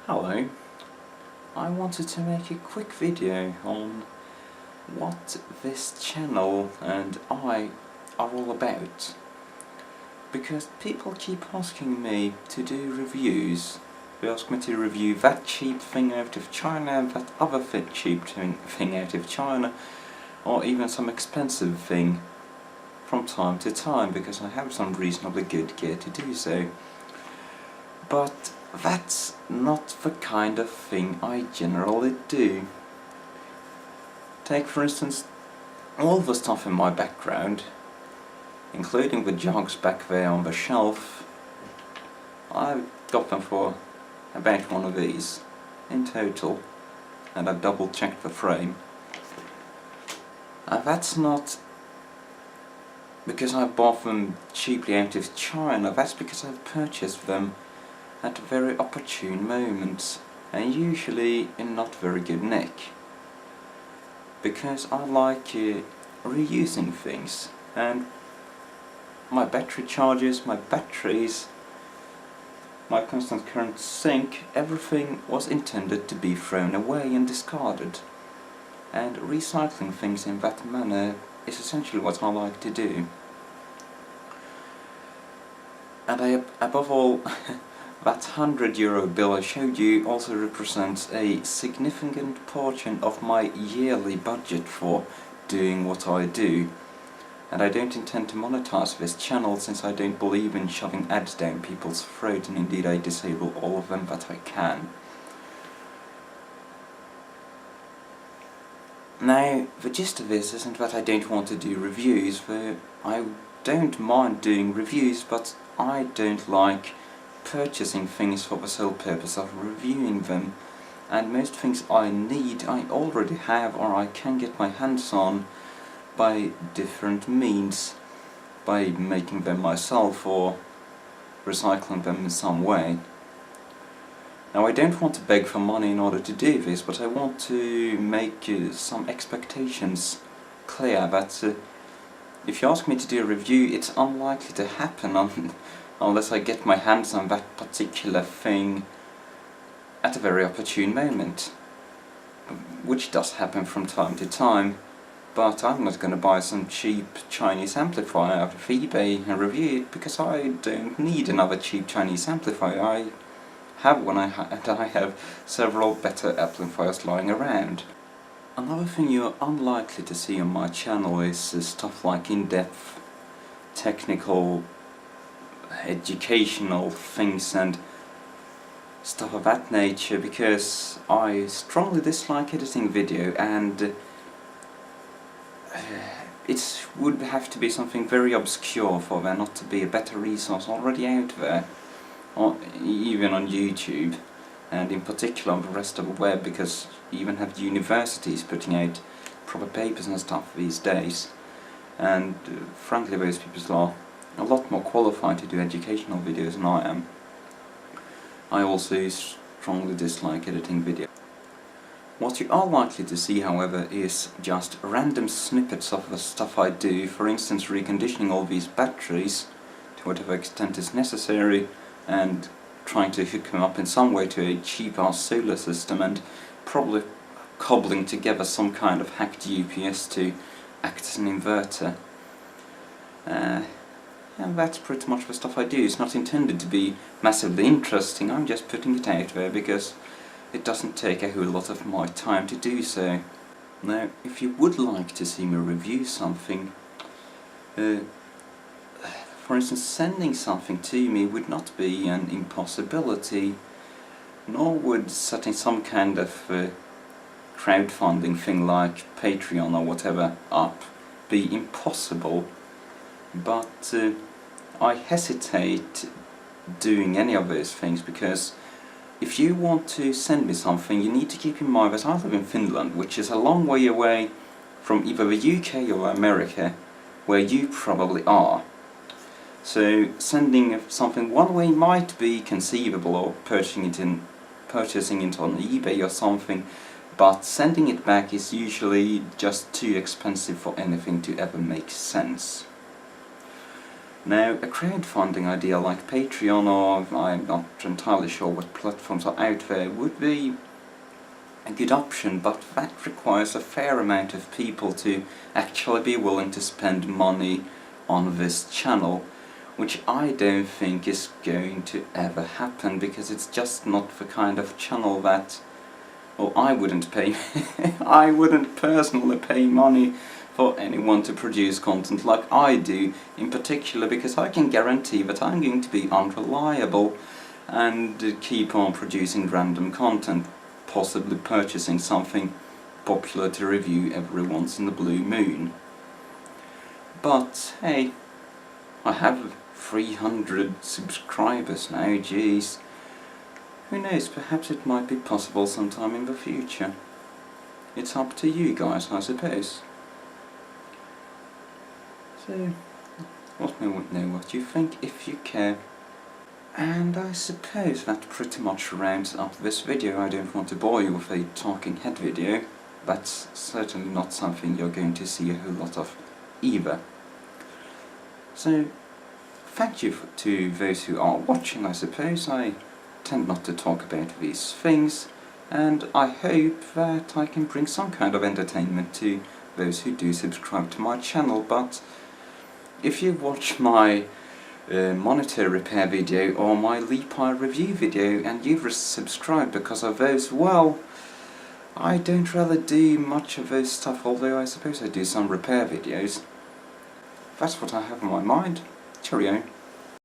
Hello, I wanted to make a quick video on what this channel and I are all about, because people keep asking me to do reviews. They ask me to review that cheap thing out of China and that other cheap thing out of China, or even some expensive thing from time to time, because I have some reasonably good gear to do so. But that's not the kind of thing I generally do. Take for instance all the stuff in my background, including the jugs back there on the shelf. I've got them for about one of these in total, and I've double checked the frame. And that's not because I bought them cheaply out of China, that's because I've purchased them at very opportune moments, and usually in not very good nick. Because I like reusing things, and my battery chargers, my batteries, my constant current sink, everything was intended to be thrown away and discarded. And recycling things in that manner is essentially what I like to do. And above all, that €100 bill I showed you also represents a significant portion of my yearly budget for doing what I do. And I don't intend to monetize this channel, since I don't believe in shoving ads down people's throat, and indeed I disable all of them that I can. Now, the gist of this isn't that I don't want to do reviews, though I don't mind doing reviews, but I don't like purchasing things for the sole purpose of reviewing them, and most things I need I already have or I can get my hands on by different means, by making them myself or recycling them in some way. Now, I don't want to beg for money in order to do this, but I want to make some expectations clear that if you ask me to do a review, it's unlikely to happen unless I get my hands on that particular thing at a very opportune moment, which does happen from time to time. But I'm not going to buy some cheap Chinese amplifier out of eBay and review it, because I don't need another cheap Chinese amplifier. I have one, and I have several better amplifiers lying around. Another thing you're unlikely to see on my channel is stuff like in-depth technical educational things and stuff of that nature, because I strongly dislike editing video, and it would have to be something very obscure for there not to be a better resource already out there, or even on YouTube, and in particular on the rest of the web, because you even have universities putting out proper papers and stuff these days, and frankly those people are a lot more qualified to do educational videos than I am. I also strongly dislike editing video. What you are likely to see, however, is just random snippets of the stuff I do, for instance reconditioning all these batteries to whatever extent is necessary, and trying to hook them up in some way to a cheap-ass solar system, and probably cobbling together some kind of hacked UPS to act as an inverter. And that's pretty much the stuff I do. It's not intended to be massively interesting, I'm just putting it out there because it doesn't take a whole lot of my time to do so. Now, if you would like to see me review something, for instance, sending something to me would not be an impossibility, nor would setting some kind of crowdfunding thing like Patreon or whatever up be impossible. But I hesitate doing any of those things, because if you want to send me something, you need to keep in mind that I live in Finland, which is a long way away from either the UK or America, where you probably are. So sending something one way might be conceivable, or purchasing it on eBay or something, but sending it back is usually just too expensive for anything to ever make sense. Now, a crowdfunding idea like Patreon, or I'm not entirely sure what platforms are out there, would be a good option, but that requires a fair amount of people to actually be willing to spend money on this channel, which I don't think is going to ever happen, because it's just not the kind of channel that, well, I wouldn't pay I wouldn't personally pay money for anyone to produce content like I do, in particular because I can guarantee that I'm going to be unreliable and keep on producing random content, possibly purchasing something popular to review every once in the blue moon. But hey, I have 300 subscribers now, jeez. Who knows, perhaps it might be possible sometime in the future. It's up to you guys, I suppose. So, let me know what you think if you care. And I suppose that pretty much rounds up this video. I don't want to bore you with a talking head video. That's certainly not something you're going to see a whole lot of either. So, thank you to those who are watching, I suppose. I tend not to talk about these things, and I hope that I can bring some kind of entertainment to those who do subscribe to my channel. But if you watch my monitor repair video or my Leapire review video and you've subscribed because of those, well, I don't really do much of those stuff, although I suppose I do some repair videos. That's what I have in my mind. Cheerio.